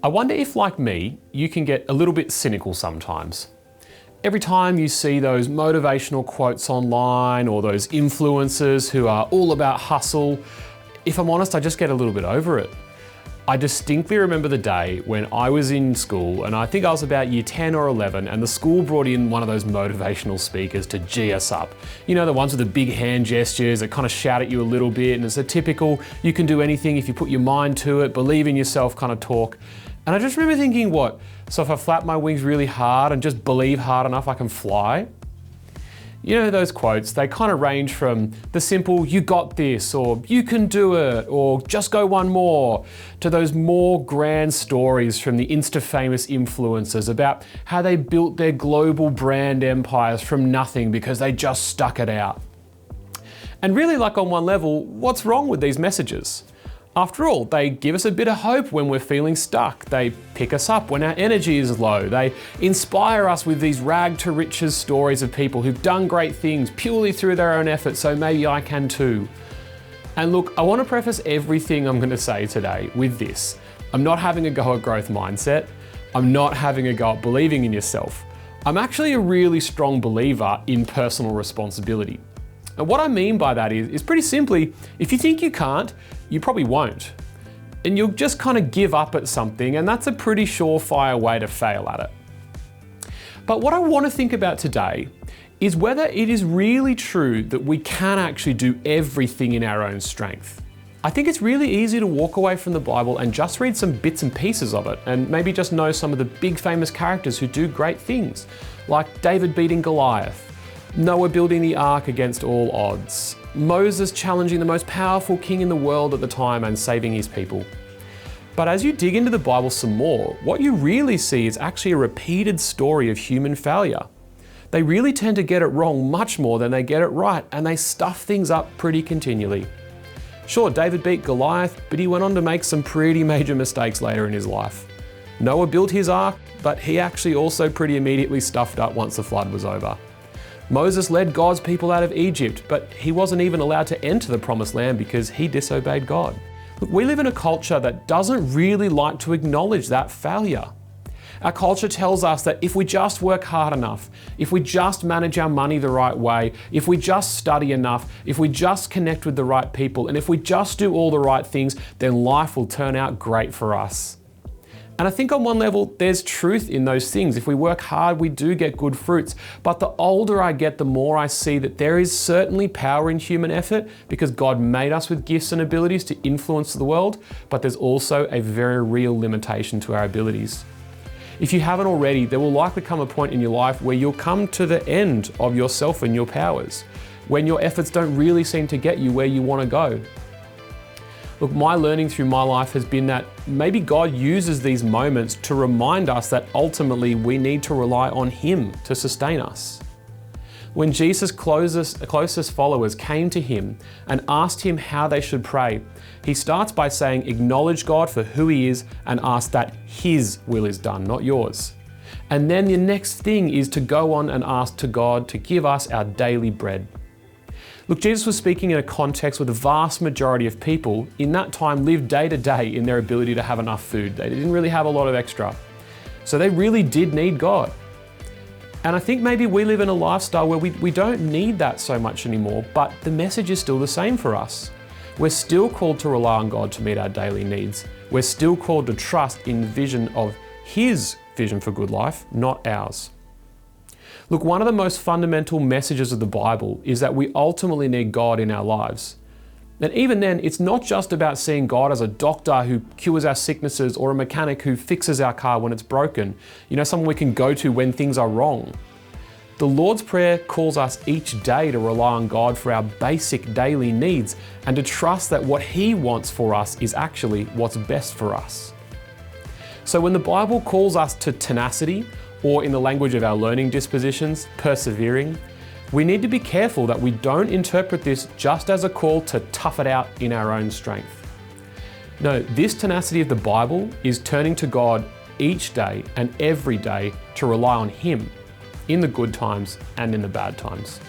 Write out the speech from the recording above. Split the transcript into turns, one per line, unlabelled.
I wonder if, like me, you can get a little bit cynical sometimes. Every time you see those motivational quotes online or those influencers who are all about hustle, if I'm honest, I just get a little bit over it. I distinctly remember the day when I was in school, and I think I was about year 10 or 11, and the school brought in one of those motivational speakers to G us up. You know, the ones with the big hand gestures that kind of shout at you a little bit, and it's a typical, you can do anything if you put your mind to it, believe in yourself kind of talk. And I just remember thinking, what? So if I flap my wings really hard and just believe hard enough, I can fly? You know, those quotes, they kind of range from the simple, you got this, or you can do it, or just go one more, to those more grand stories from the Insta-famous influencers about how they built their global brand empires from nothing because they just stuck it out. And really, like on one level, what's wrong with these messages? After all, they give us a bit of hope when we're feeling stuck. They pick us up when our energy is low. They inspire us with these rag to riches stories of people who've done great things purely through their own effort, so maybe I can too. And look, I want to preface everything I'm going to say today with this. I'm not having a go at growth mindset. I'm not having a go at believing in yourself. I'm actually a really strong believer in personal responsibility. And what I mean by that is pretty simply, if you think you can't, you probably won't. And you'll just kind of give up at something, and that's a pretty surefire way to fail at it. But what I want to think about today is whether it is really true that we can actually do everything in our own strength. I think it's really easy to walk away from the Bible and just read some bits and pieces of it, and maybe just know some of the big famous characters who do great things, like David beating Goliath, Noah building the ark against all odds, Moses challenging the most powerful king in the world at the time and saving his people. But as you dig into the Bible some more, what you really see is actually a repeated story of human failure. They really tend to get it wrong much more than they get it right, and they stuff things up pretty continually. Sure, David beat Goliath, but he went on to make some pretty major mistakes later in his life. Noah built his ark, but he actually also pretty immediately stuffed up once the flood was over. Moses led God's people out of Egypt, but he wasn't even allowed to enter the promised land because he disobeyed God. Look, we live in a culture that doesn't really like to acknowledge that failure. Our culture tells us that if we just work hard enough, if we just manage our money the right way, if we just study enough, if we just connect with the right people, and if we just do all the right things, then life will turn out great for us. And I think on one level, there's truth in those things. If we work hard, we do get good fruits. But the older I get, the more I see that there is certainly power in human effort because God made us with gifts and abilities to influence the world, but there's also a very real limitation to our abilities. If you haven't already, there will likely come a point in your life where you'll come to the end of yourself and your powers, when your efforts don't really seem to get you where you want to go. Look, my learning through my life has been that maybe God uses these moments to remind us that ultimately we need to rely on Him to sustain us. When Jesus' closest followers came to Him and asked Him how they should pray, He starts by saying, acknowledge God for who He is and ask that His will is done, not yours. And then the next thing is to go on and ask to God to give us our daily bread. Look, Jesus was speaking in a context where the vast majority of people in that time lived day to day in their ability to have enough food. They didn't really have a lot of extra. So they really did need God. And I think maybe we live in a lifestyle where we don't need that so much anymore, but the message is still the same for us. We're still called to rely on God to meet our daily needs. We're still called to trust in the vision of His vision for good life, not ours. Look, one of the most fundamental messages of the Bible is that we ultimately need God in our lives. And even then, it's not just about seeing God as a doctor who cures our sicknesses or a mechanic who fixes our car when it's broken, someone we can go to when things are wrong. The Lord's Prayer calls us each day to rely on God for our basic daily needs and to trust that what He wants for us is actually what's best for us. So when the Bible calls us to tenacity, or in the language of our learning dispositions, persevering, we need to be careful that we don't interpret this just as a call to tough it out in our own strength. No, this tenacity of the Bible is turning to God each day and every day to rely on Him in the good times and in the bad times.